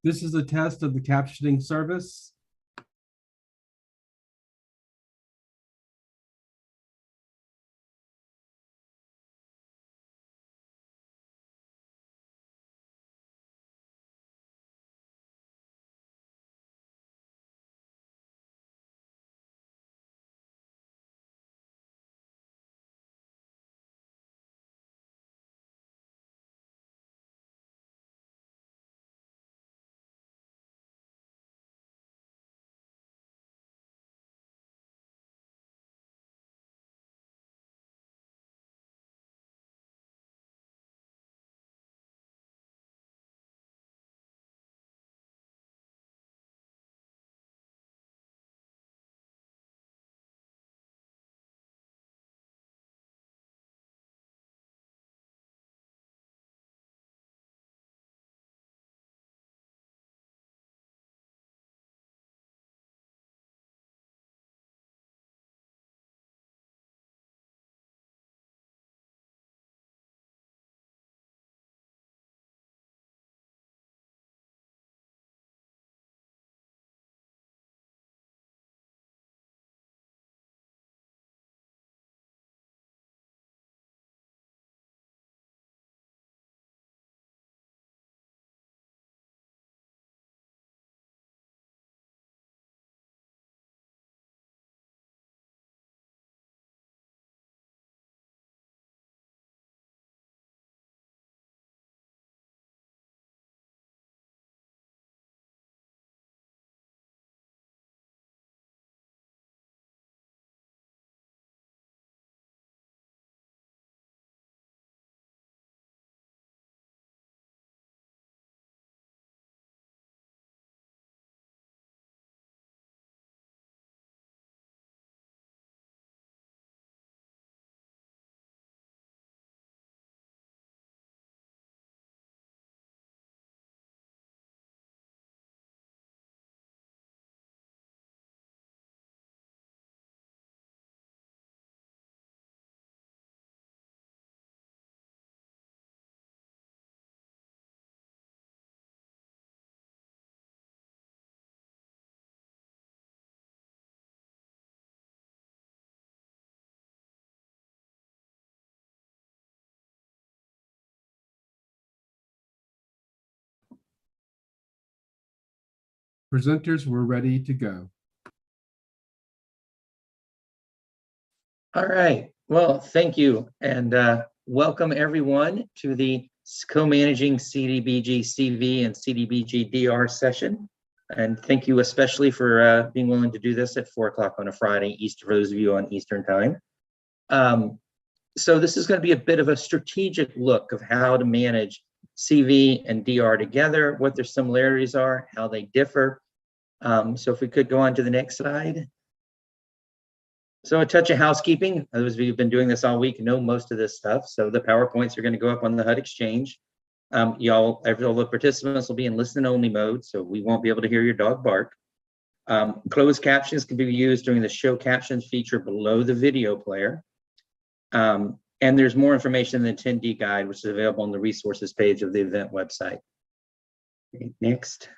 This is a test of the captioning service. Presenters, we're ready to go. All right. Well, thank you. And welcome everyone to the co-managing CDBG-CV and CDBG-DR session. And thank you especially for being willing to do this at 4 o'clock on a Friday, Easter, for those of you on Eastern time. So this is going to be a bit of a strategic look of how to manage CV and DR together, what their similarities are, how they differ. So if we could go on to the next slide. So a touch of housekeeping. Those of you who've been doing this all week know most of this stuff. So the PowerPoints are going to go up on the HUD Exchange. All the participants will be in listen-only mode, so we won't be able to hear your dog bark. Closed captions can be used during the show captions feature below the video player. And there's more information in the attendee guide, which is available on the resources page of the event website. Okay, next.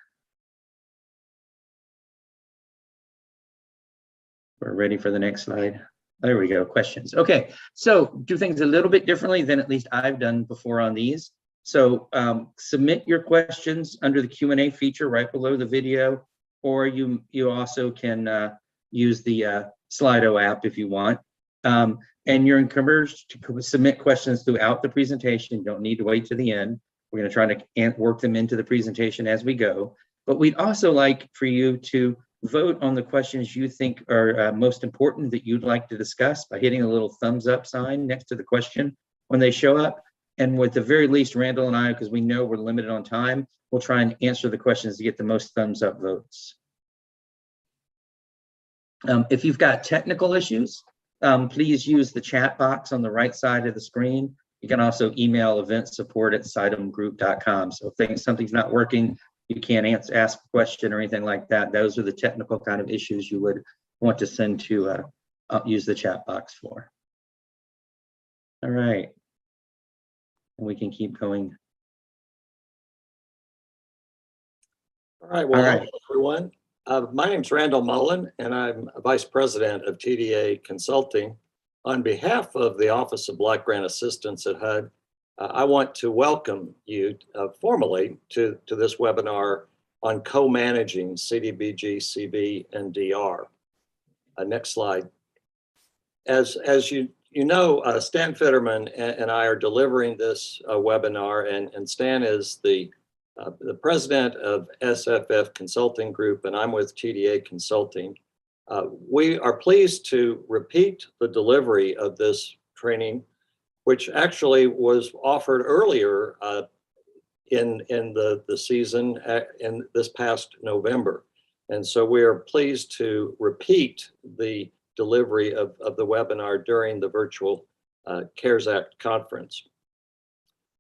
We're ready for the next slide. There we go, questions. Okay, so do things a little bit differently than at least I've done before on these. So submit your questions under the Q&A feature right below the video, or you also can use the Slido app if you want. And you're encouraged to submit questions throughout the presentation. You don't need to wait to the end. We're going to try to work them into the presentation as we go. But we'd also like for you to vote on the questions you think are most important that you'd like to discuss by hitting a little thumbs up sign next to the question when they show up. And with the very least, Randall and I, because we know we're limited on time, we'll try and answer the questions to get the most thumbs up votes. If you've got technical issues, please use the chat box on the right side of the screen. You can also email eventsupport@sitemgroup.com. So if something's not working, you can't ask a question or anything like that. Those are the technical kind of issues you would want to send to use the chat box for. All right. And we can keep going. All right, well, All right. hello, everyone. My name's Randall Mullen, and I'm a Vice President of TDA Consulting. On behalf of the Office of Block Grant Assistance at HUD, I want to welcome you formally to this webinar on co-managing CDBG, CV, and DR. Next slide. As you know, Stan Fitterman and I are delivering this webinar, and Stan is the president of SFF Consulting Group, and I'm with TDA Consulting. We are pleased to repeat the delivery of this training, which actually was offered earlier in the season in this past November. And so we are pleased to repeat the delivery of the webinar during the virtual CARES Act conference.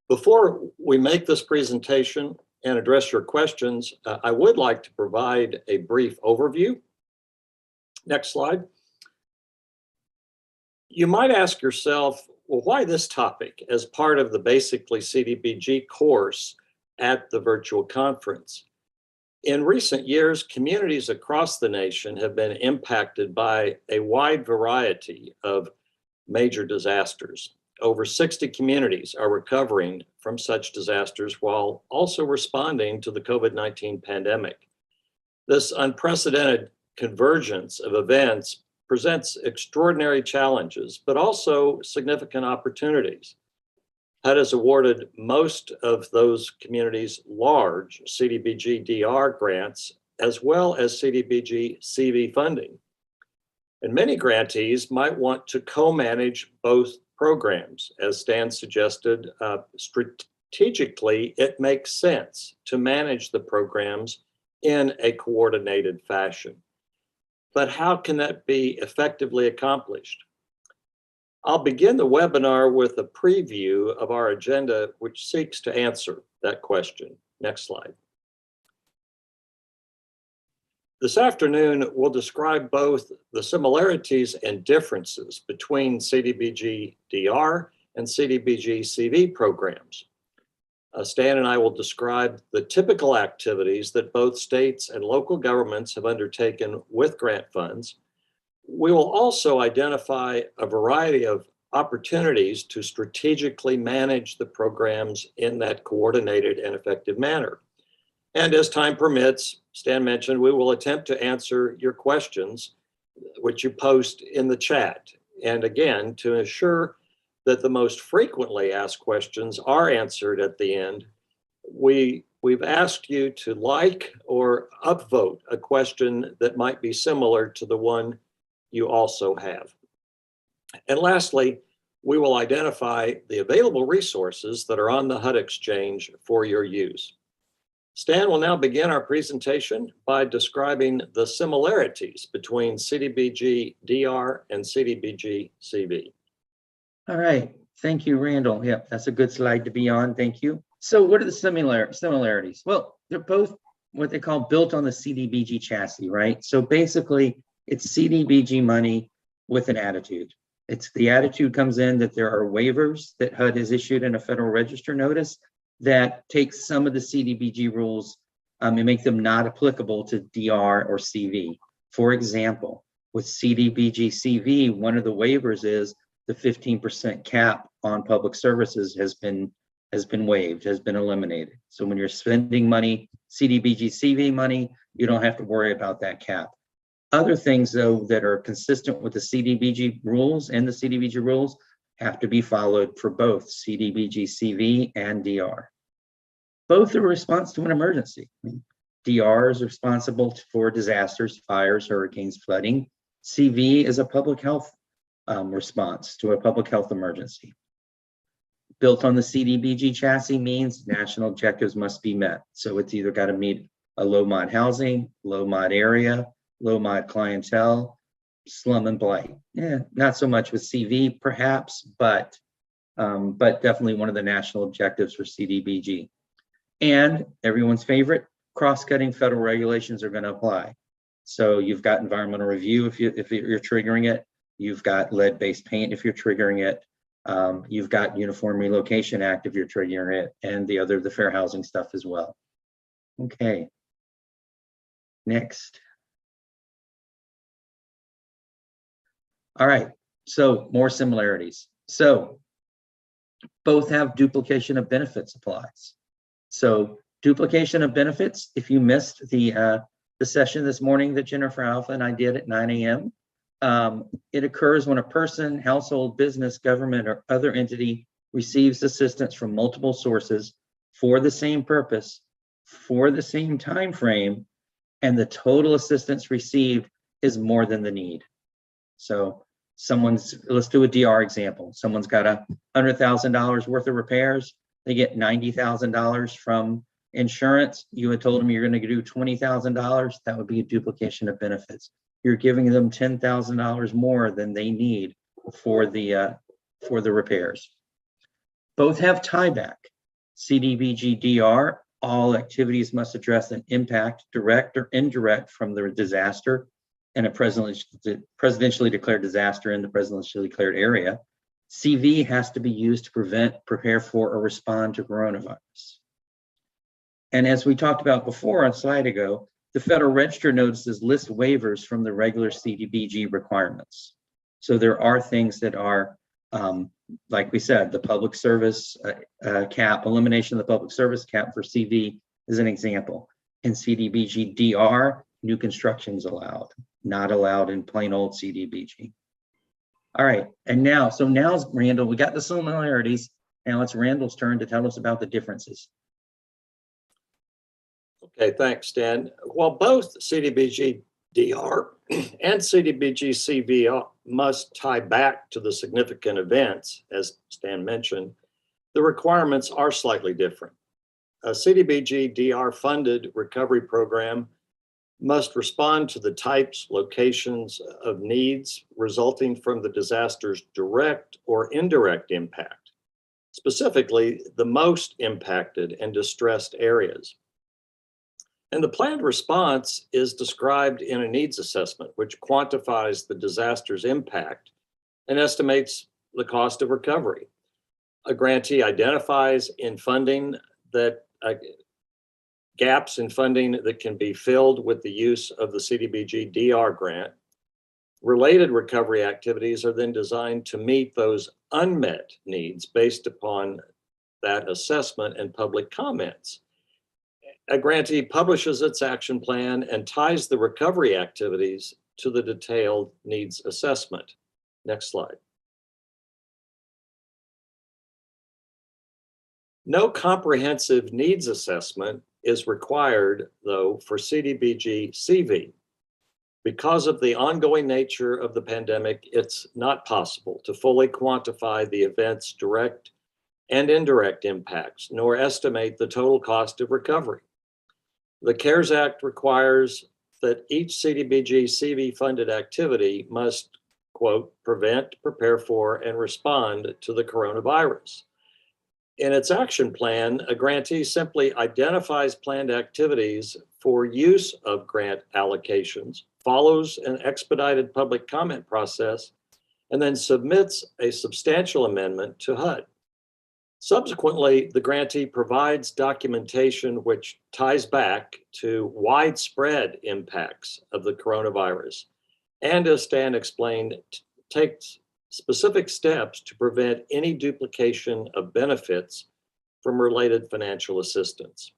Before we make this presentation and address your questions, I would like to provide a brief overview. Next slide. You might ask yourself, well, why this topic as part of the Basically CDBG course at the virtual conference? In recent years, communities across the nation have been impacted by a wide variety of major disasters. Over 60 communities are recovering from such disasters while also responding to the COVID-19 pandemic. This unprecedented convergence of events presents extraordinary challenges, but also significant opportunities. HUD has awarded most of those communities large CDBG-DR grants, as well as CDBG-CV funding. And many grantees might want to co-manage both programs. As Stan suggested, strategically, it makes sense to manage the programs in a coordinated fashion. But how can that be effectively accomplished? I'll begin the webinar with a preview of our agenda, which seeks to answer that question. Next slide. This afternoon, we'll describe both the similarities and differences between CDBG-DR and CDBG-CV programs. Stan and I will describe the typical activities that both states and local governments have undertaken with grant funds. We will also identify a variety of opportunities to strategically manage the programs in that coordinated and effective manner. And as time permits, Stan mentioned, we will attempt to answer your questions, which you post in the chat. And again, to ensure that the most frequently asked questions are answered at the end, we've asked you to like or upvote a question that might be similar to the one you also have. And lastly, we will identify the available resources that are on the HUD Exchange for your use. Stan will now begin our presentation by describing the similarities between CDBG-DR and CDBG-CV. All right. Thank you, Randall. Yep, that's a good slide to be on. Thank you. So what are the similarities? Well, they're both what they call built on the CDBG chassis, right? So basically, it's CDBG money with an attitude. It's the attitude comes in that there are waivers that HUD has issued in a Federal Register notice that takes some of the CDBG rules and make them not applicable to DR or CV. For example, with CDBG-CV, one of the waivers is the 15% cap on public services has been waived, has been eliminated. So when you're spending money, CDBG-CV money, you don't have to worry about that cap. Other things, though, that are consistent with the CDBG rules and the CDBG rules have to be followed for both CDBG-CV and DR. Both are a response to an emergency. DR is responsible for disasters, fires, hurricanes, flooding. CV is a public health response to a public health emergency. Built on the CDBG chassis means national objectives must be met. So it's either got to meet a low mod housing, low mod area, low mod clientele, slum and blight. Yeah, not so much with CV perhaps, but definitely one of the national objectives for CDBG. And everyone's favorite, cross-cutting federal regulations are going to apply. So you've got environmental review if you're triggering it. You've got lead-based paint if you're triggering it. You've got Uniform Relocation Act if you're triggering it, and the Fair Housing stuff as well. Okay. Next. All right, so more similarities. So both have duplication of benefits applies. So duplication of benefits, if you missed the session this morning that Jennifer Alpha and I did at 9 a.m., it occurs when a person, household, business, government, or other entity receives assistance from multiple sources for the same purpose, for the same time frame, and the total assistance received is more than the need. So let's do a DR example. Someone's got $100,000 worth of repairs. They get $90,000 from insurance. You had told them you're going to do $20,000. That would be a duplication of benefits. You're giving them $10,000 more than they need for the repairs. Both have tieback. CDBG-DR, all activities must address an impact, direct or indirect, from the disaster and a presidentially declared disaster in the presidentially declared area. CV has to be used to prevent, prepare for, or respond to coronavirus. And as we talked about before on a slide ago, the Federal Register notices list waivers from the regular CDBG requirements. So there are things that are, like we said, the public service cap, elimination of the public service cap for CV is an example. In CDBG-DR, new constructions allowed, not allowed in plain old CDBG. All right, and now Randall, we got the similarities. Now it's Randall's turn to tell us about the differences. Okay, thanks, Stan. While both CDBG-DR and CDBG-CV must tie back to the significant events, as Stan mentioned, the requirements are slightly different. A CDBG-DR funded recovery program must respond to the types, locations of needs resulting from the disaster's direct or indirect impact, specifically the most impacted and distressed areas. And the planned response is described in a needs assessment, which quantifies the disaster's impact and estimates the cost of recovery. A grantee identifies in funding that gaps in funding that can be filled with the use of the CDBG-DR grant. Related recovery activities are then designed to meet those unmet needs based upon that assessment and public comments. A grantee publishes its action plan and ties the recovery activities to the detailed needs assessment. Next slide. No comprehensive needs assessment is required, though, for CDBG-CV. Because of the ongoing nature of the pandemic, it's not possible to fully quantify the event's direct and indirect impacts, nor estimate the total cost of recovery. The CARES Act requires that each CDBG-CV funded activity must, quote, prevent, prepare for, and respond to the coronavirus. In its action plan, a grantee simply identifies planned activities for use of grant allocations, follows an expedited public comment process, and then submits a substantial amendment to HUD. Subsequently, the grantee provides documentation which ties back to widespread impacts of the coronavirus, and as Stan explained, takes specific steps to prevent any duplication of benefits from related financial assistance.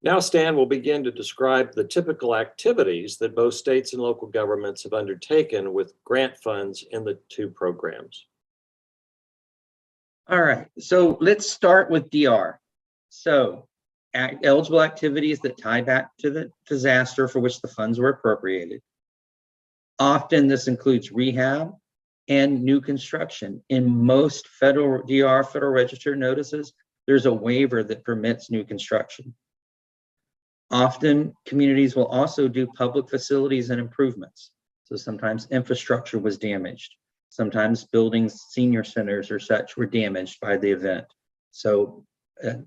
Now Stan will begin to describe the typical activities that both states and local governments have undertaken with grant funds in the two programs. All right, so let's start with DR. So eligible activities that tie back to the disaster for which the funds were appropriated. Often this includes rehab and new construction. In most federal DR, Federal Register notices, there's a waiver that permits new construction. Often communities will also do public facilities and improvements. So sometimes infrastructure was damaged. Sometimes buildings, senior centers or such were damaged by the event. So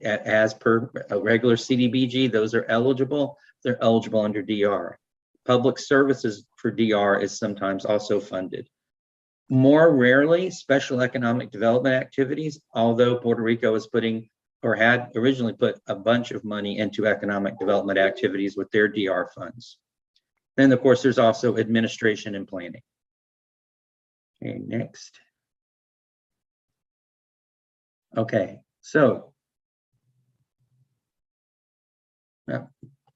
as per a regular CDBG, those are eligible. They're eligible under DR. Public services for DR is sometimes also funded. More rarely, special economic development activities, although Puerto Rico is putting or had originally put a bunch of money into economic development activities with their DR funds. Then, of course, there's also administration and planning. Okay, next. Okay, so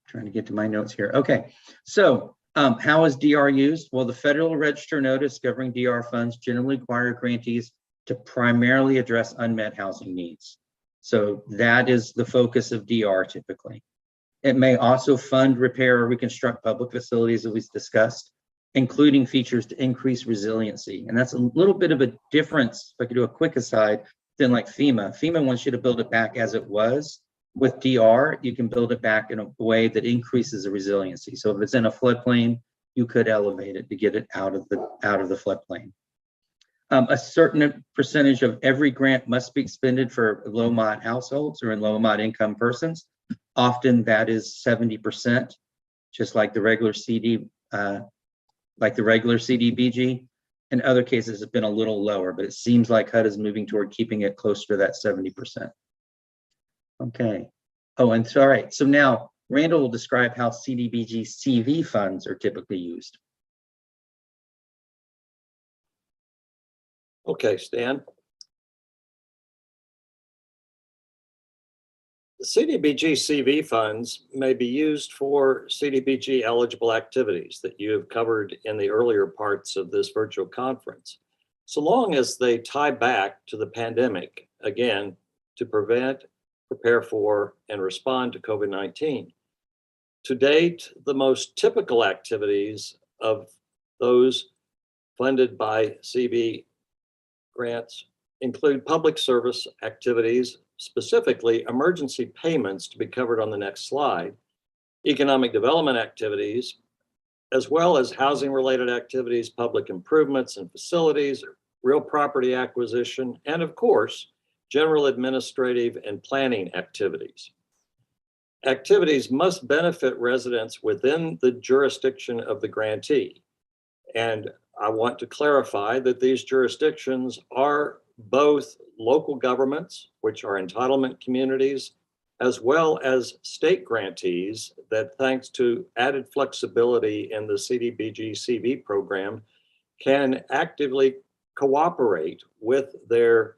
trying to get to my notes here. Okay, so how is DR used? Well, the Federal Register notice governing DR funds generally require grantees to primarily address unmet housing needs. So that is the focus of DR typically. It may also fund, repair, or reconstruct public facilities, as we discussed, including features to increase resiliency. And that's a little bit of a difference, if I could do a quick aside, than like FEMA. FEMA wants you to build it back as it was. With DR, you can build it back in a way that increases the resiliency. So if it's in a floodplain, you could elevate it to get it out of the floodplain. A certain percentage of every grant must be expended for low-mod households or in low-mod income persons. Often that is 70%, just like the regular CDBG. In other cases, it's been a little lower, but it seems like HUD is moving toward keeping it closer to that 70%. Okay. Oh, and so, all right. So now Randall will describe how CDBG-CV funds are typically used. Okay, Stan. The CDBG-CV funds may be used for CDBG eligible activities that you have covered in the earlier parts of this virtual conference, so long as they tie back to the pandemic, again, to prevent, prepare for, and respond to COVID-19. To date, the most typical activities of those funded by CV grants include public service activities, specifically emergency payments to be covered on the next slide, economic development activities, as well as housing-related activities, public improvements and facilities, real property acquisition, and of course, general administrative and planning activities. Activities must benefit residents within the jurisdiction of the grantee. And I want to clarify that these jurisdictions are both local governments, which are entitlement communities, as well as state grantees that, thanks to added flexibility in the CDBG-CV program, can actively cooperate with their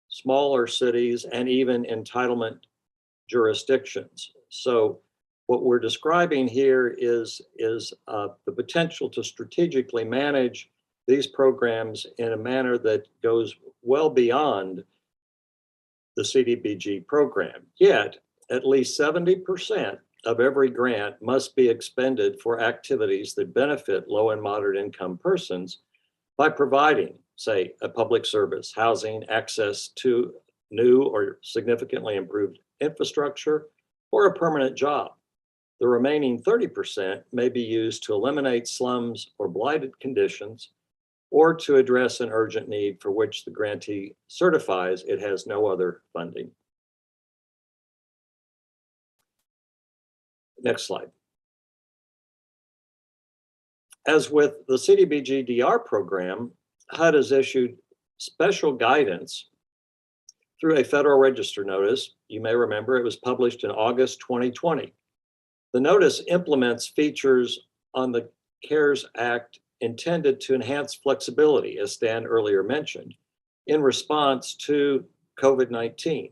smaller cities and even entitlement jurisdictions. So what we're describing here is the potential to strategically manage these programs in a manner that goes well beyond the CDBG program. Yet, at least 70% of every grant must be expended for activities that benefit low and moderate income persons by providing, say, a public service, housing, access to new or significantly improved infrastructure, or a permanent job. The remaining 30% may be used to eliminate slums or blighted conditions, or to address an urgent need for which the grantee certifies it has no other funding. Next slide. As with the CDBG-DR program, HUD has issued special guidance through a Federal Register notice. You may remember it was published in August 2020. The notice implements features on the CARES Act intended to enhance flexibility, as Stan earlier mentioned, in response to COVID-19.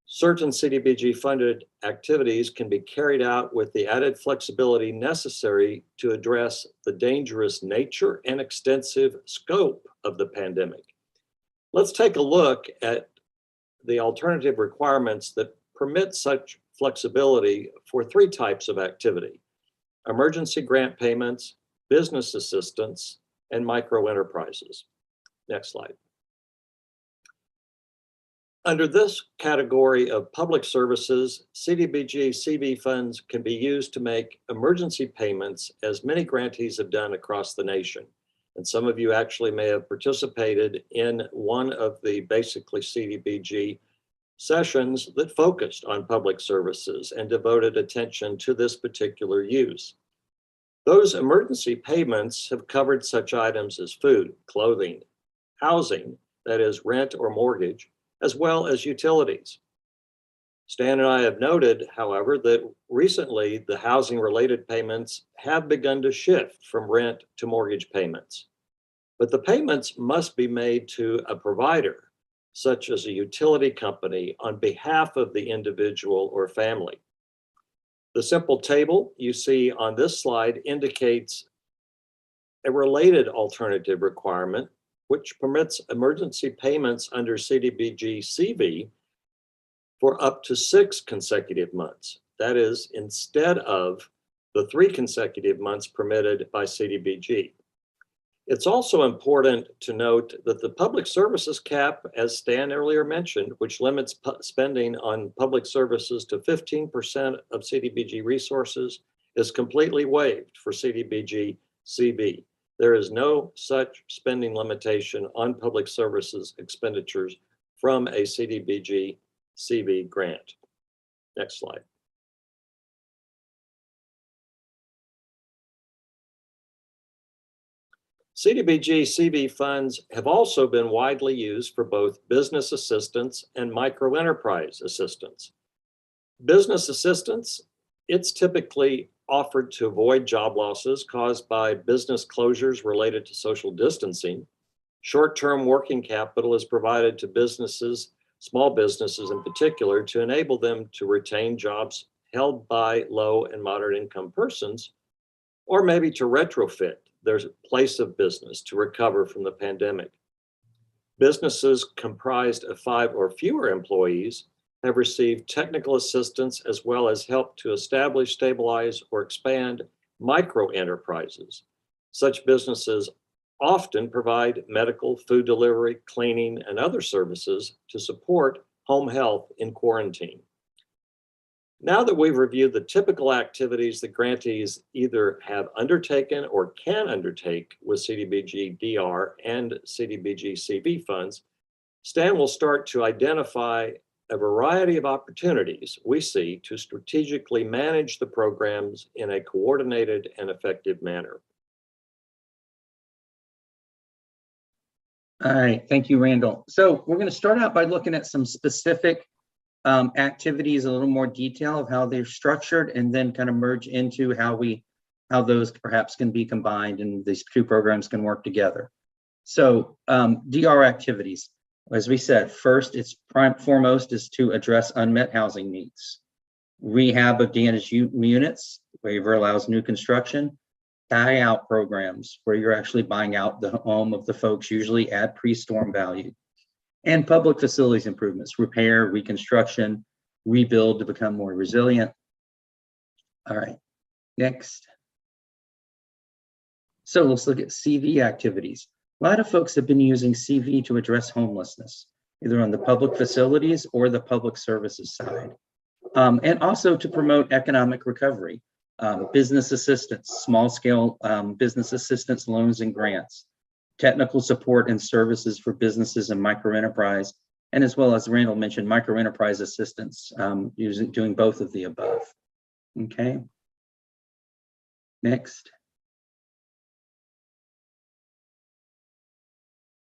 Certain CDBG-funded activities can be carried out with the added flexibility necessary to address the dangerous nature and extensive scope of the pandemic. Let's take a look at the alternative requirements that permit such flexibility for three types of activity: emergency grant payments, business assistance, and micro enterprises. Next slide. Under this category of public services, CDBG-CV funds can be used to make emergency payments, as many grantees have done across the nation. And some of you actually may have participated in one of the basically CDBG sessions that focused on public services and devoted attention to this particular use. Those emergency payments have covered such items as food, clothing, housing, that is rent or mortgage, as well as utilities. Stan and I have noted, however, that recently the housing-related payments have begun to shift from rent to mortgage payments. But the payments must be made to a provider, such as a utility company, on behalf of the individual or family. The simple table you see on this slide indicates a related alternative requirement, which permits emergency payments under CDBG-CV for up to 6 consecutive months. That is, instead of the 3 consecutive months permitted by CDBG. It's also important to note that the public services cap, as Stan earlier mentioned, which limits spending on public services to 15% of CDBG resources, is completely waived for CDBG-CV. There is no such spending limitation on public services expenditures from a CDBG-CV grant. Next slide. CDBG-CV funds have also been widely used for both business assistance and microenterprise assistance. Business assistance, it's typically offered to avoid job losses caused by business closures related to social distancing. Short-term working capital is provided to businesses, small businesses in particular, to enable them to retain jobs held by low and moderate income persons, or maybe to retrofit their place of business to recover from the pandemic. Businesses comprised of 5 or fewer employees have received technical assistance as well as help to establish, stabilize, or expand micro enterprises. Such businesses often provide medical, food delivery, cleaning, and other services to support home health in quarantine. Now that we've reviewed the typical activities that grantees either have undertaken or can undertake with CDBG-DR and CDBG-CV funds, Stan will start to identify a variety of opportunities we see to strategically manage the programs in a coordinated and effective manner. All right, thank you, Randall. So we're going to start out by looking at some specific activities, a little more detail of how they're structured, and then kind of merge into how those perhaps can be combined and these 2 programs can work together. So DR activities, as we said, first, it's foremost is to address unmet housing needs. Rehab of damaged units, waiver allows new construction. Buy out programs where you're actually buying out the home of the folks, usually at pre-storm value. And public facilities improvements, repair, reconstruction, rebuild to become more resilient. All right, next. So let's look at CV activities. A lot of folks have been using CV to address homelessness, either on the public facilities or the public services side. And also to promote economic recovery, business assistance, small scale business assistance loans and grants, technical support and services for businesses and microenterprise, and as well as Randall mentioned, microenterprise assistance, doing both of the above. Okay. Next.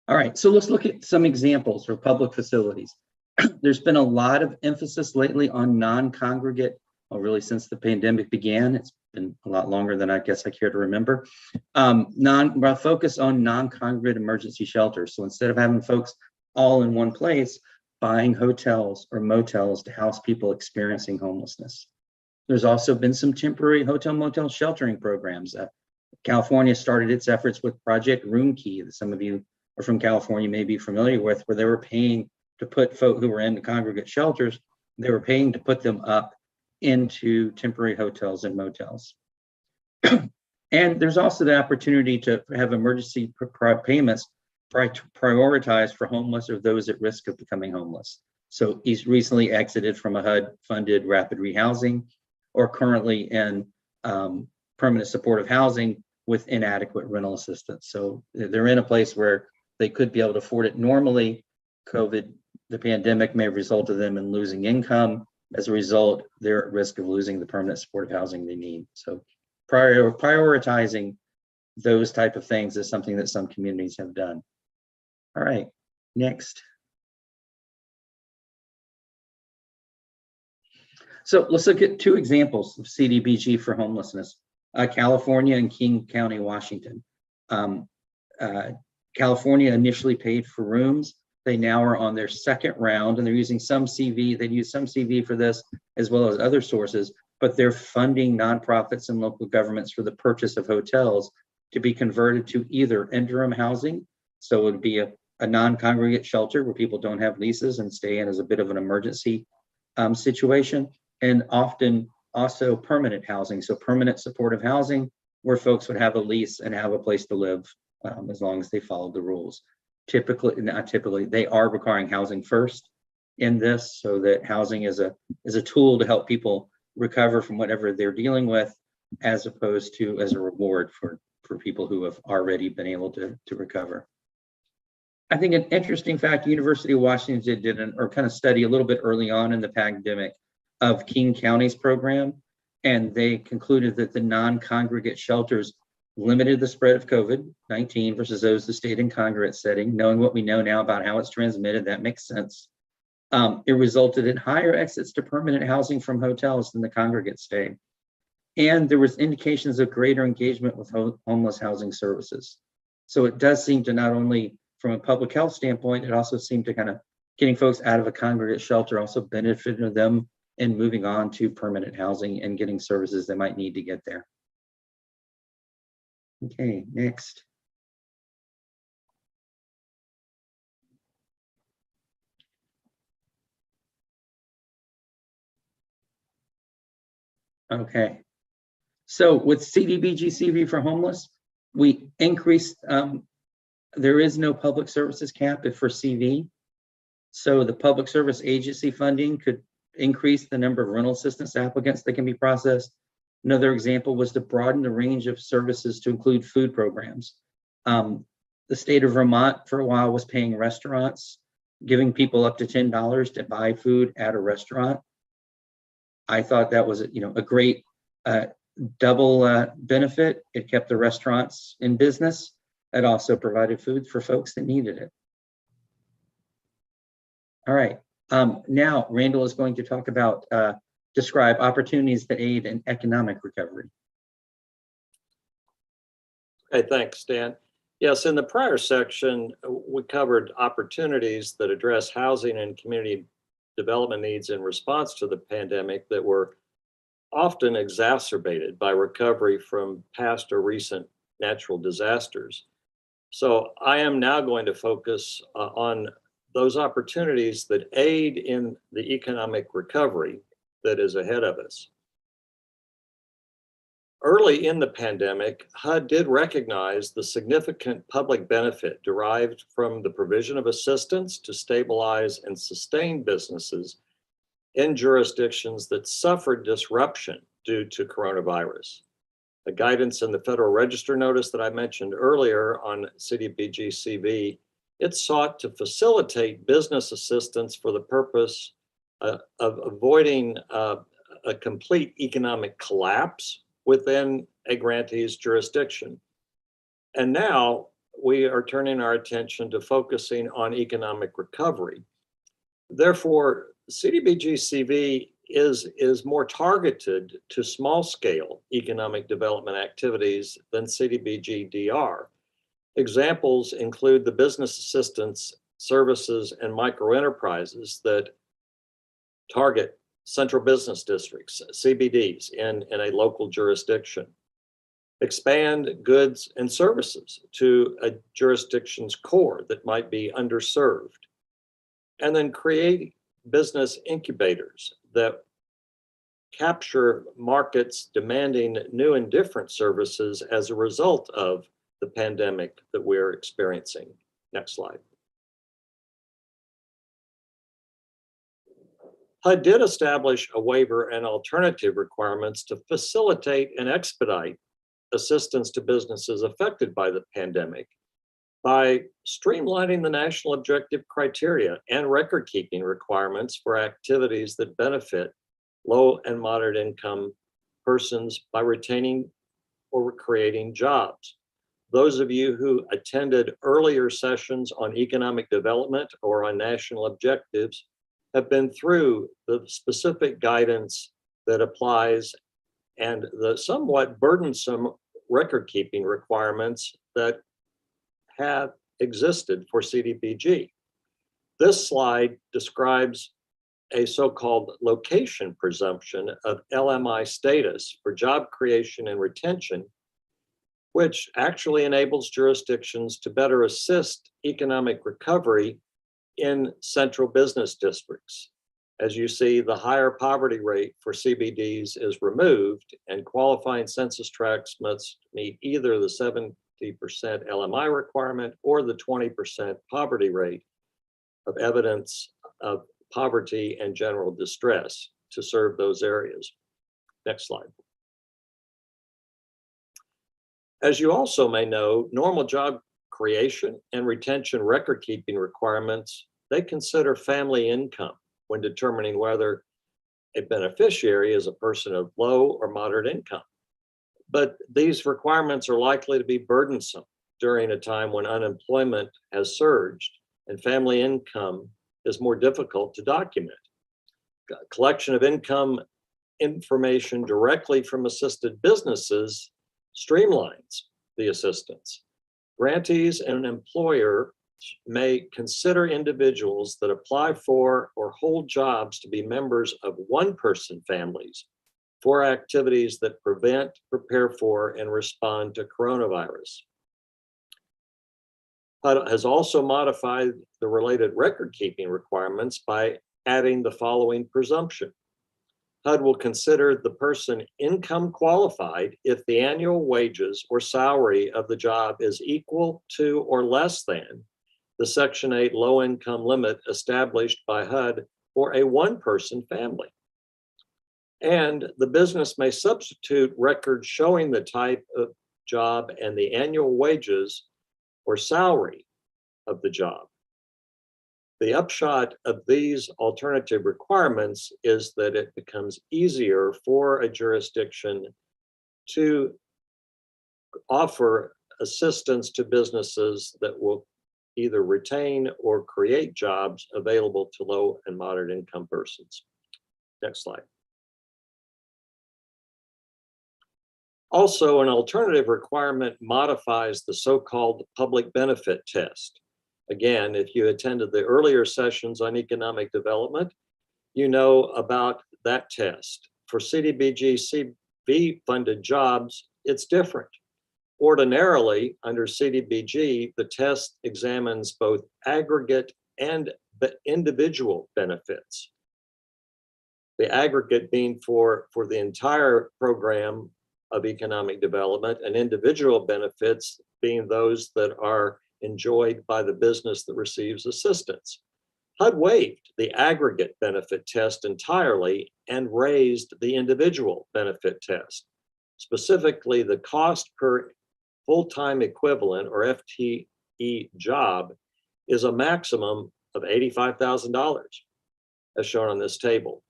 All right, so let's look at some examples for public facilities. There's been a lot of emphasis lately on non-congregate, well, really since the pandemic began. It's been a lot longer than I guess I care to remember. Focus on non-congregate emergency shelters. So instead of having folks all in one place, buying hotels or motels to house people experiencing homelessness. There's also been some temporary hotel motel sheltering programs. California started its efforts with Project Room Key, that some of you are from California may be familiar with, where they were paying to put folk who were in the congregate shelters, they were paying to put them up into temporary hotels and motels. And there's also the opportunity to have emergency payments prioritized for homeless or those at risk of becoming homeless. So he's recently exited from a HUD-funded rapid rehousing or currently in permanent supportive housing with inadequate rental assistance. So they're in a place where they could be able to afford it. Normally, COVID, the pandemic may have resulted in them in losing income. As a result, they're at risk of losing the permanent supportive housing they need. So prioritizing those type of things is something that some communities have done. All right, next. So let's look at two examples of CDBG for homelessness, California and King County, Washington. California initially paid for rooms. They now are on their second round, and they're using some CV. They use some CV for this as well as other sources, but they're funding nonprofits and local governments for the purchase of hotels to be converted to either interim housing. So it would be a non-congregate shelter where people don't have leases and stay in as a bit of an emergency situation, and often also permanent housing. So permanent supportive housing where folks would have a lease and have a place to live as long as they follow the rules. Not typically, they are requiring housing first in this, so that housing is a tool to help people recover from whatever they're dealing with, as opposed to as a reward for people who have already been able to recover. I think an interesting fact, University of Washington did kind of study a little bit early on in the pandemic of King County's program, and they concluded that the non-congregate shelters limited the spread of COVID-19 versus those that stayed in congregate setting. Knowing what we know now about how it's transmitted, that makes sense. It resulted in higher exits to permanent housing from hotels than the congregate stay. And there was indications of greater engagement with homeless housing services. So it does seem to, not only from a public health standpoint, it also seemed to kind of getting folks out of a congregate shelter also benefited them in moving on to permanent housing and getting services they might need to get there. Okay, next. Okay, so with CDBG-CV for homeless, we increased, there is no public services cap for CV. So the public service agency funding could increase the number of rental assistance applicants that can be processed. Another example was to broaden the range of services to include food programs. The state of Vermont for a while was paying restaurants, giving people up to $10 to buy food at a restaurant. I thought that was a great double benefit. It kept the restaurants in business. It also provided food for folks that needed it. All right, now Randall is going to talk about describe opportunities that aid in economic recovery. Okay, thanks, Dan. Yes, in the prior section, we covered opportunities that address housing and community development needs in response to the pandemic that were often exacerbated by recovery from past or recent natural disasters. So I am now going to focus on those opportunities that aid in the economic recovery that is ahead of us. Early in the pandemic, HUD did recognize the significant public benefit derived from the provision of assistance to stabilize and sustain businesses in jurisdictions that suffered disruption due to coronavirus. The guidance in the Federal Register notice that I mentioned earlier on CDBG-CV, it sought to facilitate business assistance for the purpose of avoiding a complete economic collapse within a grantee's jurisdiction. And now we are turning our attention to focusing on economic recovery. Therefore, CDBG-CV is more targeted to small-scale economic development activities than CDBG-DR. Examples include the business assistance services and microenterprises that target central business districts, CBDs, in a local jurisdiction. Expand goods and services to a jurisdiction's core that might be underserved. And then create business incubators that capture markets demanding new and different services as a result of the pandemic that we're experiencing. Next slide. HUD did establish a waiver and alternative requirements to facilitate and expedite assistance to businesses affected by the pandemic by streamlining the national objective criteria and record-keeping requirements for activities that benefit low and moderate income persons by retaining or creating jobs. Those of you who attended earlier sessions on economic development or on national objectives have been through the specific guidance that applies and the somewhat burdensome record-keeping requirements that have existed for CDBG. This slide describes a so-called location presumption of LMI status for job creation and retention, which actually enables jurisdictions to better assist economic recovery in central business districts. As you see, the higher poverty rate for CBDs is removed, and qualifying census tracts must meet either the 70% LMI requirement or the 20% poverty rate of evidence of poverty and general distress to serve those areas. Next slide. As you also may know, normal job creation and retention record-keeping requirements, they consider family income when determining whether a beneficiary is a person of low or moderate income. But these requirements are likely to be burdensome during a time when unemployment has surged and family income is more difficult to document. Collection of income information directly from assisted businesses streamlines the assistance. Grantees and an employer may consider individuals that apply for or hold jobs to be members of one-person families for activities that prevent, prepare for, and respond to coronavirus. HUD has also modified the related record-keeping requirements by adding the following presumption. HUD will consider the person income qualified if the annual wages or salary of the job is equal to or less than the Section 8 low-income limit established by HUD for a one-person family. And the business may substitute records showing the type of job and the annual wages or salary of the job. The upshot of these alternative requirements is that it becomes easier for a jurisdiction to offer assistance to businesses that will either retain or create jobs available to low and moderate income persons. Next slide. Also, an alternative requirement modifies the so-called public benefit test. Again, if you attended the earlier sessions on economic development, you know about that test. For CDBG-CV funded jobs, it's different. Ordinarily, under CDBG, the test examines both aggregate and individual benefits. The aggregate being for the entire program of economic development, and individual benefits being those that are enjoyed by the business that receives assistance. HUD waived the aggregate benefit test entirely and raised the individual benefit test. Specifically, the cost per full-time equivalent or FTE job is a maximum of $85,000, as shown on this table.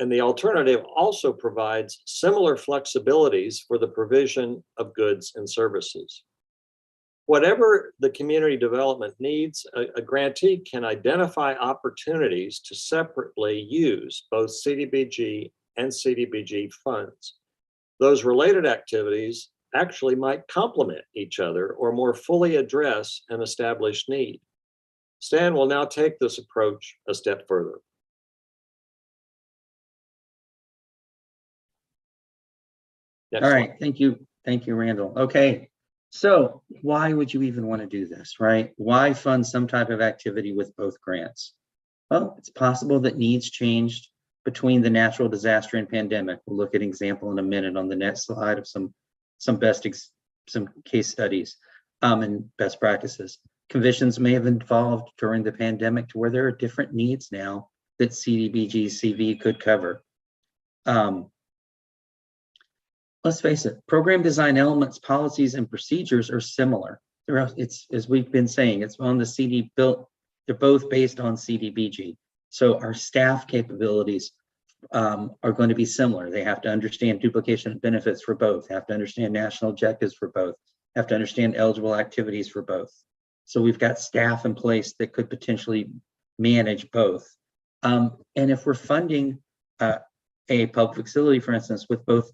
And the alternative also provides similar flexibilities for the provision of goods and services. Whatever the community development needs, a grantee can identify opportunities to separately use both CDBG and CDBG funds. Those related activities actually might complement each other or more fully address an established need. Stan will now take this approach a step further. Next All right, slide. Thank you, Randall. Okay, so why would you even want to do this, right? Why fund some type of activity with both grants? Well, it's possible that needs changed between the natural disaster and pandemic. We'll look at an example in a minute on the next slide of some case studies and best practices. Conditions may have evolved during the pandemic to where there are different needs now that CDBG-CV could cover. Let's face it, program design elements, policies, and procedures are similar. It's, as we've been saying, it's on the CD built, they're both based on CDBG. So our staff capabilities are going to be similar. They have to understand duplication of benefits for both, have to understand national objectives for both, have to understand eligible activities for both. So we've got staff in place that could potentially manage both. And if we're funding a public facility, for instance, with both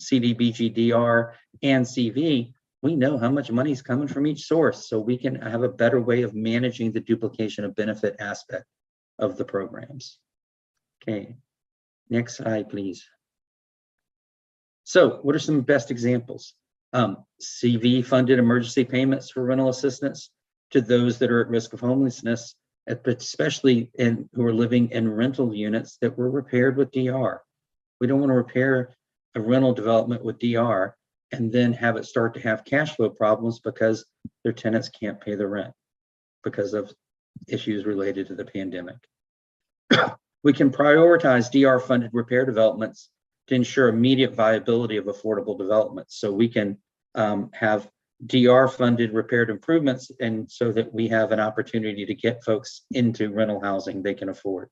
CDBG-DR and CV, we know how much money is coming from each source, so we can have a better way of managing the duplication of benefit aspect of the programs. Okay, next slide, please. So what are some best examples? CV funded emergency payments for rental assistance to those that are at risk of homelessness, but especially who are living in rental units that were repaired with DR. We don't want to repair a rental development with DR and then have it start to have cash flow problems because their tenants can't pay the rent because of issues related to the pandemic. We can prioritize DR funded repair developments to ensure immediate viability of affordable development. So we can have DR funded repaired improvements, and so that we have an opportunity to get folks into rental housing they can afford.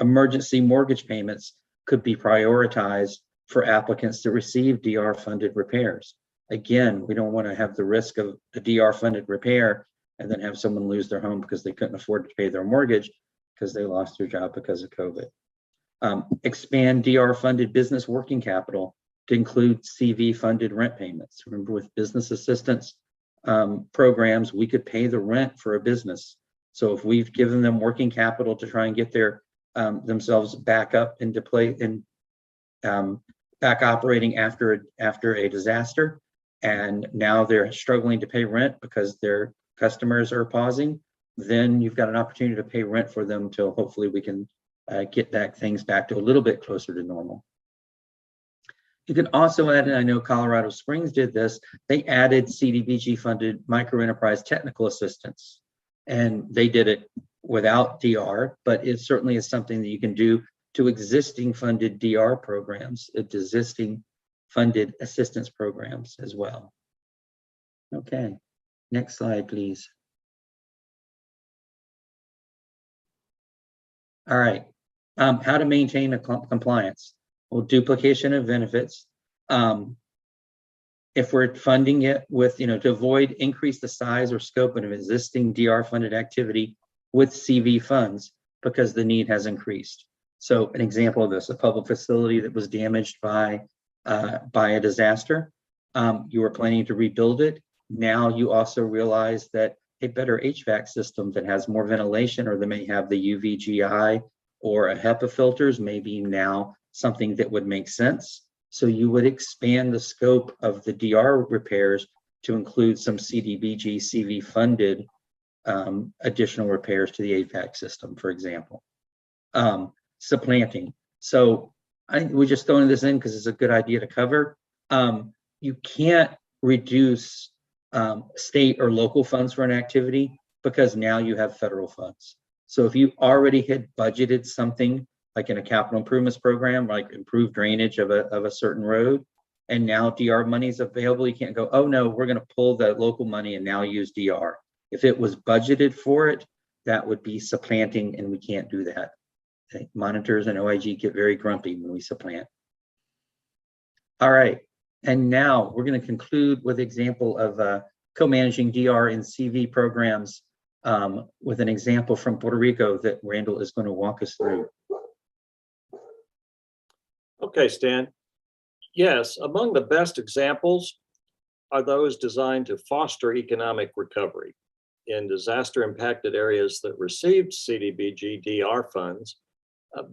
Emergency mortgage payments could be prioritized for applicants to receive DR funded repairs. Again, we don't want to have the risk of a DR funded repair and then have someone lose their home because they couldn't afford to pay their mortgage because they lost their job because of COVID. Expand DR funded business working capital to include CV funded rent payments. Remember, with business assistance programs, we could pay the rent for a business. So if we've given them working capital to try and get their themselves back up into play and back operating after a disaster, and now they're struggling to pay rent because their customers are pausing, then you've got an opportunity to pay rent for them till hopefully we can get things back to a little bit closer to normal. You can also add, and I know Colorado Springs did this, they added CDBG funded micro enterprise technical assistance, and they did it without DR, but it certainly is something that you can do to existing funded DR programs, existing funded assistance programs as well. Okay, next slide, please. All right, how to maintain a compliance. Well, duplication of benefits. If we're funding it with, to avoid increase the size or scope of an existing DR funded activity with CV funds because the need has increased. So an example of this, a public facility that was damaged by a disaster, you were planning to rebuild it. Now you also realize that a better HVAC system that has more ventilation, or that may have the UVGI or a HEPA filters, may be now something that would make sense. So you would expand the scope of the DR repairs to include some CDBG-CV funded additional repairs to the HVAC system, for example. Supplanting. So we're just throwing this in because it's a good idea to cover. You can't reduce state or local funds for an activity because now you have federal funds. So if you already had budgeted something like in a capital improvements program, like improved drainage of a certain road, and now DR money is available, you can't go, oh no, we're going to pull the local money and now use DR. If it was budgeted for it, that would be supplanting, and we can't do that. Okay. Monitors and OIG get very grumpy when we supplant. All right, and now we're going to conclude with an example of co-managing DR and CV programs with an example from Puerto Rico that Randall is going to walk us through. Okay, Stan. Yes, among the best examples are those designed to foster economic recovery. In disaster-impacted areas that received CDBG-DR funds,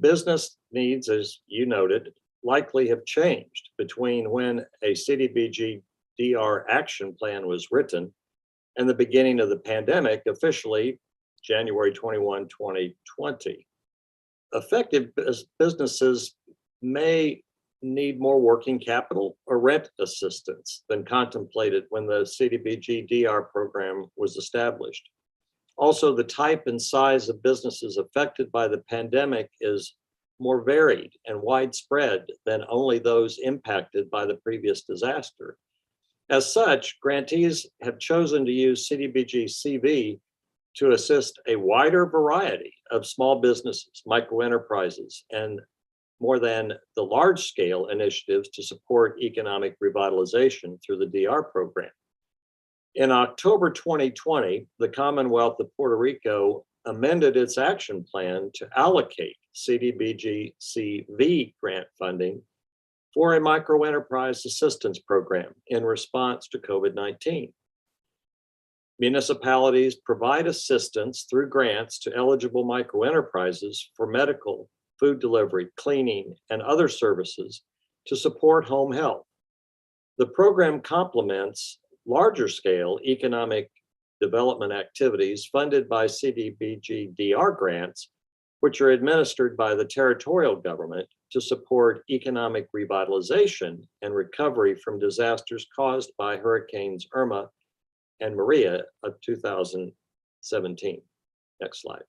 business needs, as you noted, likely have changed between when a CDBG-DR action plan was written and the beginning of the pandemic, officially January 21, 2020. Affected businesses may need more working capital or rent assistance than contemplated when the CDBG-DR program was established. Also, the type and size of businesses affected by the pandemic is more varied and widespread than only those impacted by the previous disaster. As such, grantees have chosen to use CDBG-CV to assist a wider variety of small businesses, microenterprises, and more than the large-scale initiatives to support economic revitalization through the DR program. In October 2020, the Commonwealth of Puerto Rico amended its action plan to allocate CDBG-CV grant funding for a microenterprise assistance program in response to COVID-19. Municipalities provide assistance through grants to eligible microenterprises for medical, food delivery, cleaning, and other services to support home health. The program complements larger scale economic development activities funded by CDBG-DR grants, which are administered by the territorial government to support economic revitalization and recovery from disasters caused by Hurricanes Irma and Maria of 2017. Next slide.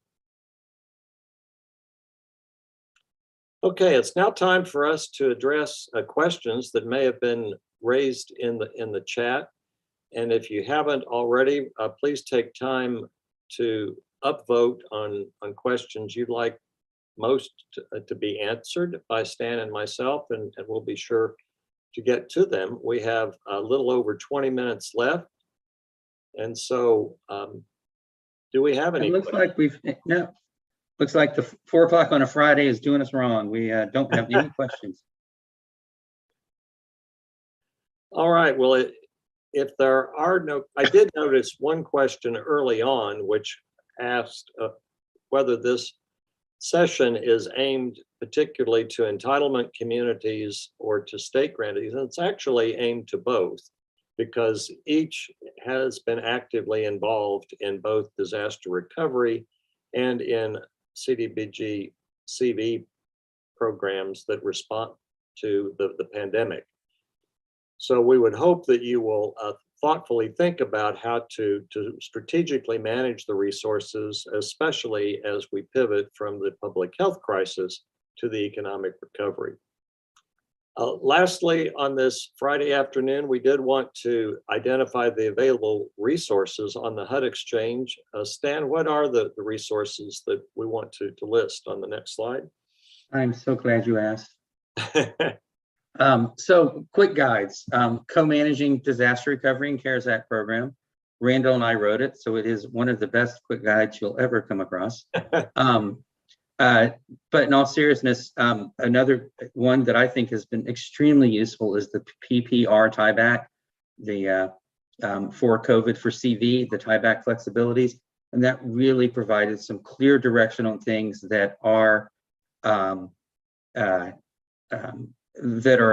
Okay, it's now time for us to address questions that may have been raised in the chat. And if you haven't already, please take time to upvote on questions you'd like most to be answered by Stan and myself, and we'll be sure to get to them. We have a little over 20 minutes left. And so, do we have any? It looks like looks like the 4 o'clock on a Friday is doing us wrong. We don't have any questions. All right. Well, if there are no, I did notice one question early on, which asked whether this session is aimed particularly to entitlement communities or to state grantees. And it's actually aimed to both, because each has been actively involved in both disaster recovery and in CDBG-CV programs that respond to the pandemic. So we would hope that you will thoughtfully think about how to strategically manage the resources, especially as we pivot from the public health crisis to the economic recovery. Lastly, on this Friday afternoon, we did want to identify the available resources on the HUD Exchange. Stan, what are the resources that we want to list on the next slide? I'm so glad you asked. So quick guides, co-managing disaster recovery and CARES Act program. Randall and I wrote it, so it is one of the best quick guides you'll ever come across. But in all seriousness, another one that I think has been extremely useful is the PPR tieback, the for COVID for CV, the tieback flexibilities, and that really provided some clear direction on things that are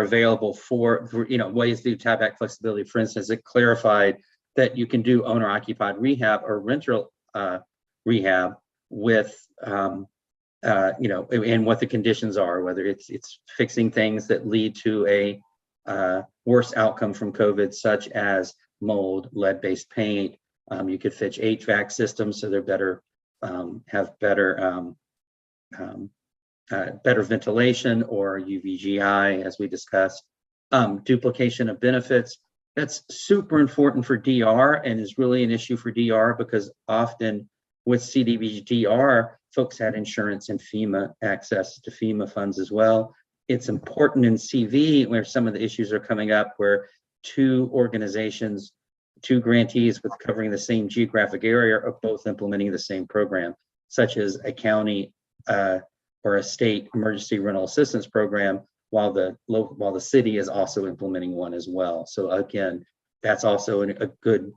available for ways to do tieback flexibility. For instance, it clarified that you can do owner-occupied rehab or rental rehab with and what the conditions are, whether it's fixing things that lead to a worse outcome from COVID, such as mold, lead-based paint. You could fix HVAC systems so they're better, have better ventilation, or UVGI, as we discussed. Duplication of benefits. That's super important for DR and is really an issue for DR because often with CDBG-DR, folks had insurance and FEMA access to FEMA funds as well. It's important in CV where some of the issues are coming up where two organizations, two grantees with covering the same geographic area are both implementing the same program, such as a county or a state emergency rental assistance program, while the city is also implementing one as well. So again, that's also a good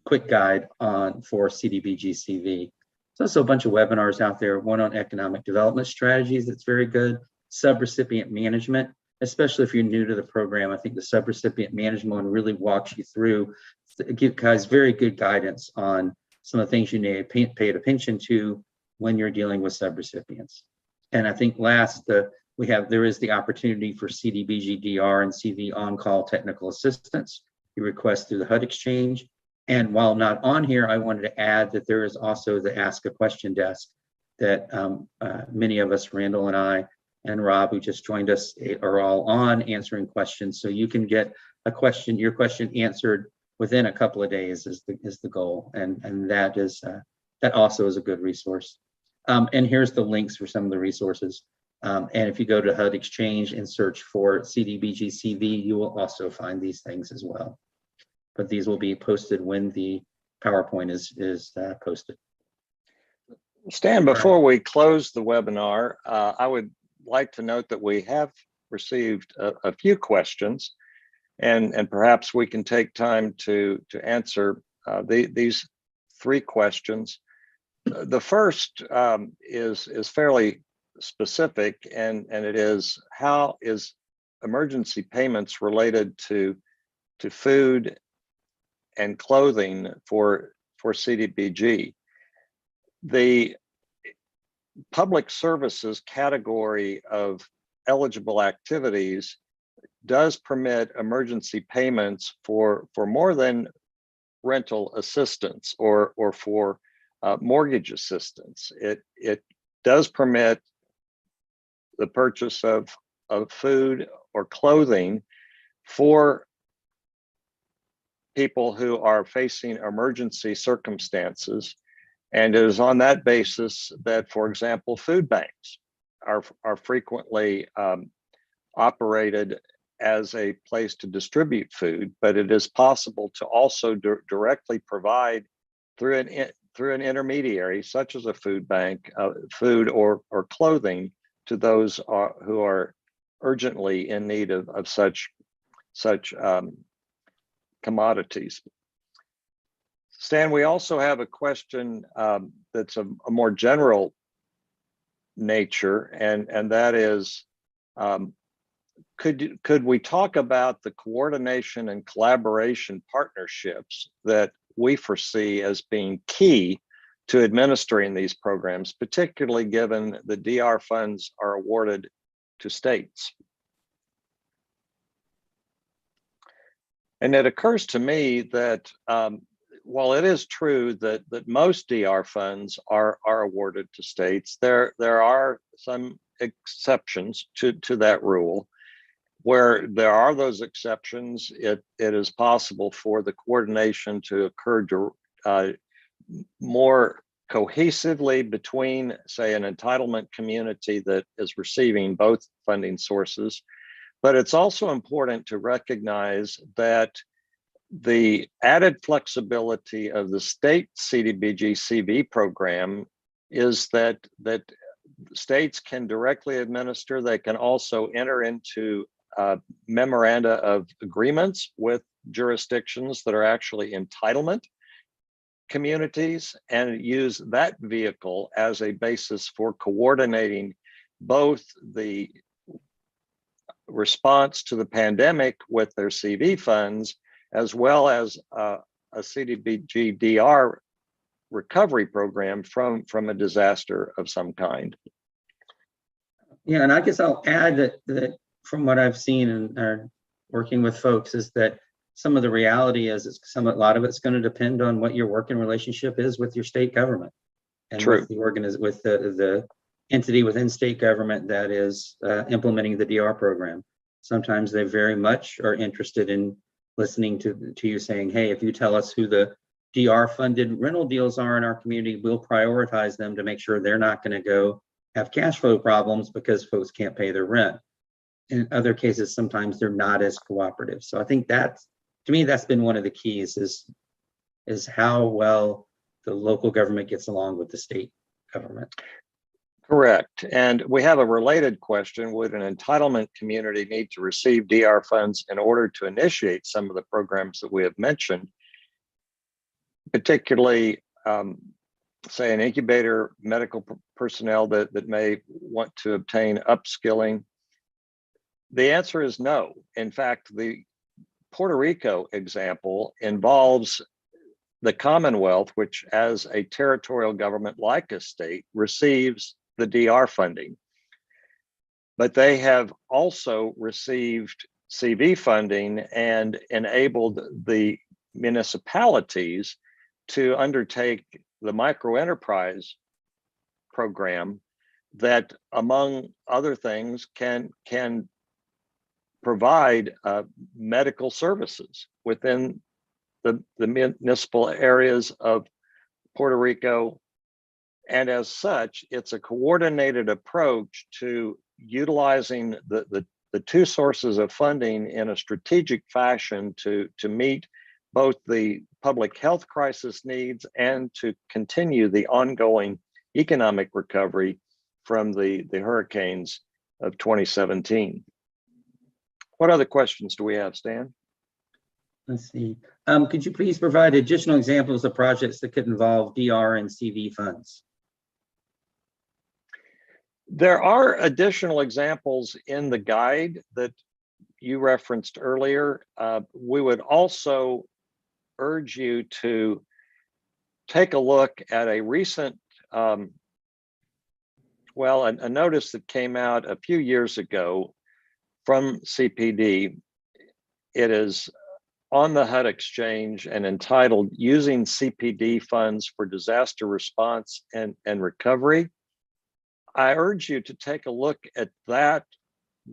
quick guide for CDBG-CV. There's also a bunch of webinars out there, one on economic development strategies that's very good, subrecipient management, especially if you're new to the program. I think the subrecipient management one really walks you through, give guys very good guidance on some of the things you need to pay attention to when you're dealing with subrecipients. And I think last, there is the opportunity for CDBG-DR and CV on-call technical assistance. You request through the HUD Exchange. And while not on here, I wanted to add that there is also the Ask a Question desk that many of us, Randall and I, and Rob, who just joined us, are all on answering questions. So you can get your question answered within a couple of days is the goal. And that also is a good resource. And here's the links for some of the resources. And if you go to HUD Exchange and search for CDBG-CV, you will also find these things as well. But these will be posted when the PowerPoint is posted. Stan, before we close the webinar, I would like to note that we have received a few questions, and perhaps we can take time to answer these three questions. The first is fairly specific, and it is, how is emergency payments related to food and clothing for CDBG? The public services category of eligible activities does permit emergency payments for more than rental assistance or for mortgage assistance. It does permit the purchase of food or clothing for people who are facing emergency circumstances. And it is on that basis that, for example, food banks are frequently operated as a place to distribute food, but it is possible to also directly provide through an intermediary, such as a food bank, food or clothing to those who are urgently in need of such commodities. Stan, we also have a question that's a more general nature, and that is, could we talk about the coordination and collaboration partnerships that we foresee as being key to administering these programs, particularly given the DR funds are awarded to states? And it occurs to me that while it is true that most DR funds are awarded to states, there are some exceptions to that rule. Where there are those exceptions, it is possible for the coordination to occur more cohesively between, say, an entitlement community that is receiving both funding sources. But it's also important to recognize that the added flexibility of the state CDBG-CV program is that states can directly administer. They can also enter into memoranda of agreements with jurisdictions that are actually entitlement communities, and use that vehicle as a basis for coordinating both the response to the pandemic with their CV funds, as well as a CDBG DR recovery program from a disaster of some kind. Yeah, and I guess I'll add that from what I've seen and working with folks is that some of the reality is a lot of it's going to depend on what your working relationship is with your state government and with the entity within state government that is implementing the DR program. Sometimes they very much are interested in listening to you saying, hey, if you tell us who the DR funded rental deals are in our community, we'll prioritize them to make sure they're not going to go have cash flow problems because folks can't pay their rent. In other cases, sometimes they're not as cooperative. So I think to me, that's been one of the keys is how well the local government gets along with the state government. Correct. And we have a related question. Would an entitlement community need to receive DR funds in order to initiate some of the programs that we have mentioned, particularly, say, an incubator medical personnel that may want to obtain upskilling? The answer is no. In fact, the Puerto Rico example involves the Commonwealth, which as a territorial government like a state receives the DR funding. But they have also received CV funding and enabled the municipalities to undertake the microenterprise program that, among other things, can provide medical services within the municipal areas of Puerto Rico. And as such, it's a coordinated approach to utilizing the two sources of funding in a strategic fashion to meet both the public health crisis needs and to continue the ongoing economic recovery from the hurricanes of 2017. What other questions do we have, Stan? Let's see. Could you please provide additional examples of projects that could involve DR and CV funds? There are additional examples in the guide that you referenced earlier. We would also urge you to take a look at a recent, a notice that came out a few years ago from CPD. It is on the HUD Exchange and entitled Using CPD Funds for Disaster Response and Recovery. I urge you to take a look at that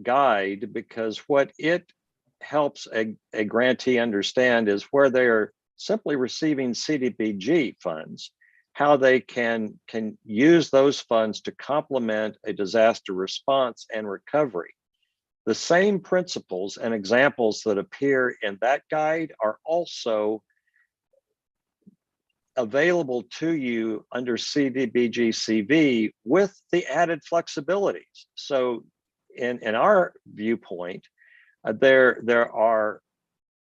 guide, because what it helps a grantee understand is where they are simply receiving CDBG funds, how they can use those funds to complement a disaster response and recovery. The same principles and examples that appear in that guide are also available to you under CDBG-CV with the added flexibilities. So in our viewpoint, there are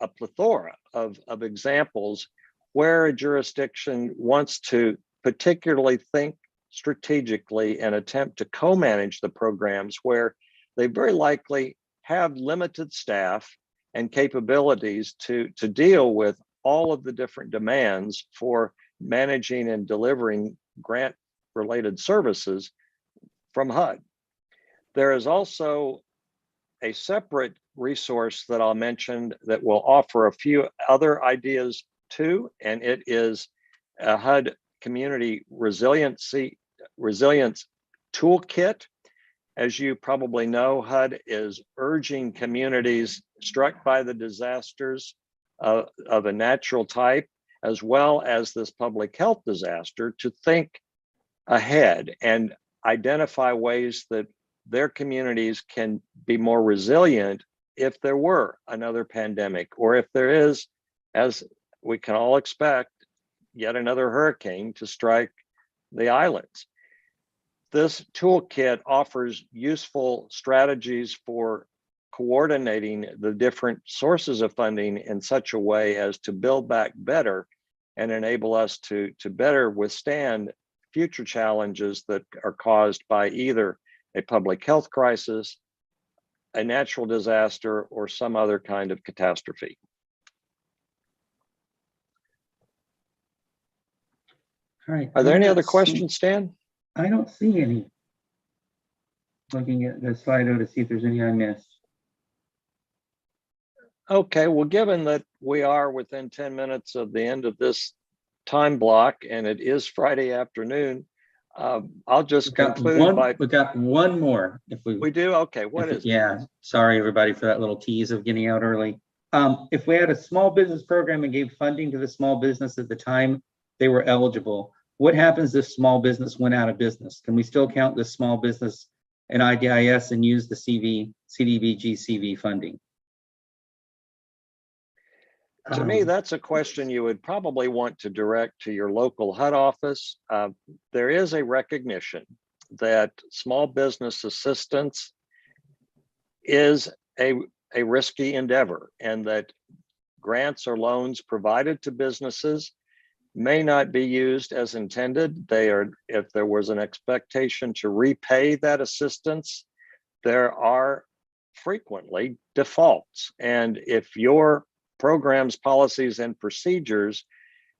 a plethora of examples where a jurisdiction wants to particularly think strategically and attempt to co-manage the programs where they very likely have limited staff and capabilities to deal with all of the different demands for managing and delivering grant-related services from HUD. There is also a separate resource that I'll mention that will offer a few other ideas too, and it is a HUD Community Resilience Toolkit. As you probably know, HUD is urging communities struck by the disasters of a natural type, as well as this public health disaster, to think ahead and identify ways that their communities can be more resilient if there were another pandemic, or if there is, as we can all expect, yet another hurricane to strike the islands. This toolkit offers useful strategies for coordinating the different sources of funding in such a way as to build back better and enable us to better withstand future challenges that are caused by either a public health crisis, a natural disaster, or some other kind of catastrophe. All right. Are there any other questions, Stan? I don't see any. Looking at the Slido to see if there's any I missed. Okay, well, given that we are within 10 minutes of the end of this time block and it is Friday afternoon, I'll just conclude by— We got one more. If we do? Okay, what is it? Yeah, sorry everybody for that little tease of getting out early. If we had a small business program and gave funding to the small business at the time they were eligible, what happens if small business went out of business? Can we still count this small business and IDIS and use the CDBG-CV funding? To me, that's a question you would probably want to direct to your local HUD office. There is a recognition that small business assistance is a risky endeavor, and that grants or loans provided to businesses may not be used as intended. If there was an expectation to repay that assistance, there are frequently defaults. And if your programs, policies, and procedures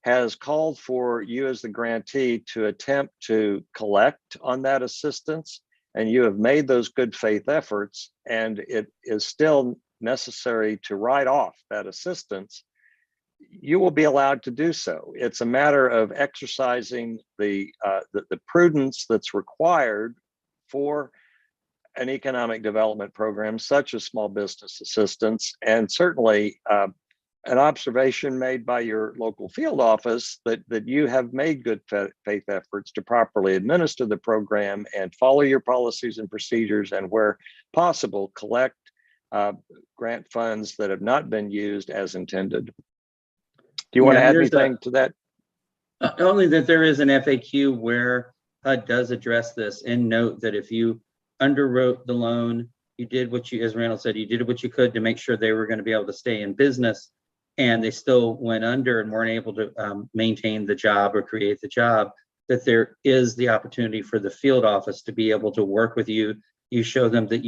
has called for you as the grantee to attempt to collect on that assistance, and you have made those good faith efforts, and it is still necessary to write off that assistance, you will be allowed to do so. It's a matter of exercising the prudence that's required for an economic development program such as small business assistance, and certainly an observation made by your local field office that you have made good faith efforts to properly administer the program and follow your policies and procedures, and where possible, collect grant funds that have not been used as intended. Do you want to add anything to that? Only that there is an FAQ where HUD does address this and note that if you underwrote the loan, you did what you, as Randall said, you did what you could to make sure they were going to be able to stay in business, and they still went under and weren't able to maintain the job or create the job, that there is the opportunity for the field office to be able to work with you. You show them that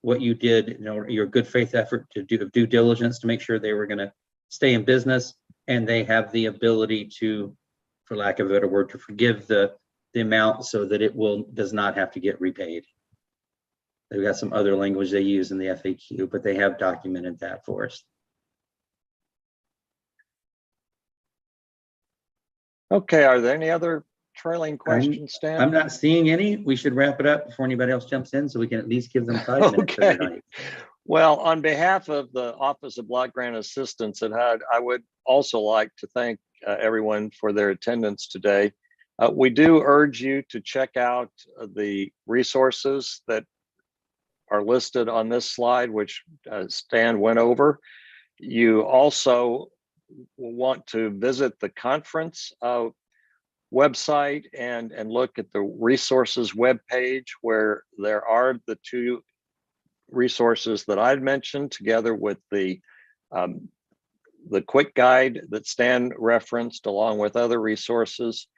what you did, your good faith effort to do due diligence to make sure they were going to stay in business, and they have the ability to, for lack of a better word, to forgive the amount so that it does not have to get repaid. They've got some other language they use in the FAQ, but they have documented that for us. Okay, are there any other trailing questions, Stan? I'm not seeing any. We should wrap it up before anybody else jumps in, so we can at least give them 5 minutes. Okay. Well, on behalf of the Office of Block Grant Assistance at HUD, I would also like to thank everyone for their attendance today. We do urge you to check out the resources that are listed on this slide, which Stan went over. You also want to visit the conference website and look at the resources webpage, where there are the 2 resources that I'd mentioned, together with the quick guide that Stan referenced, along with other resources.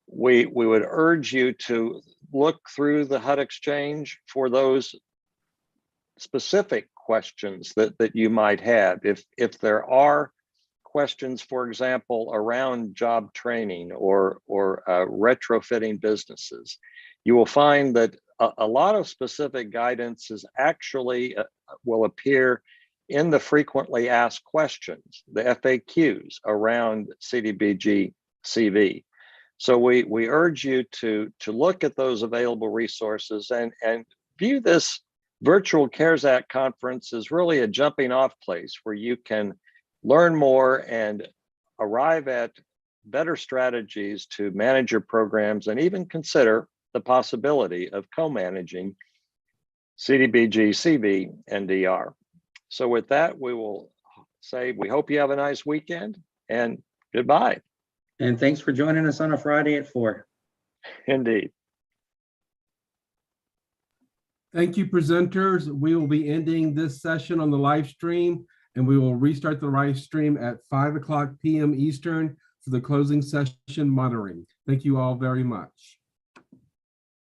We would urge you to look through the HUD Exchange for those specific questions that you might have. If there are questions, for example, around job training or retrofitting businesses, you will find that a lot of specific guidance is actually will appear in the frequently asked questions, the FAQs around CDBG-CV. So we urge you to look at those available resources and view this Virtual CARES Act conference as really a jumping off place where you can learn more and arrive at better strategies to manage your programs, and even consider the possibility of co-managing CDBG-CV and DR. So with that, we will say we hope you have a nice weekend, and goodbye. And thanks for joining us on a Friday at 4. Indeed. Thank you, presenters. We will be ending this session on the live stream, and we will restart the live stream at 5:00 p.m. Eastern for the closing session monitoring. Thank you all very much.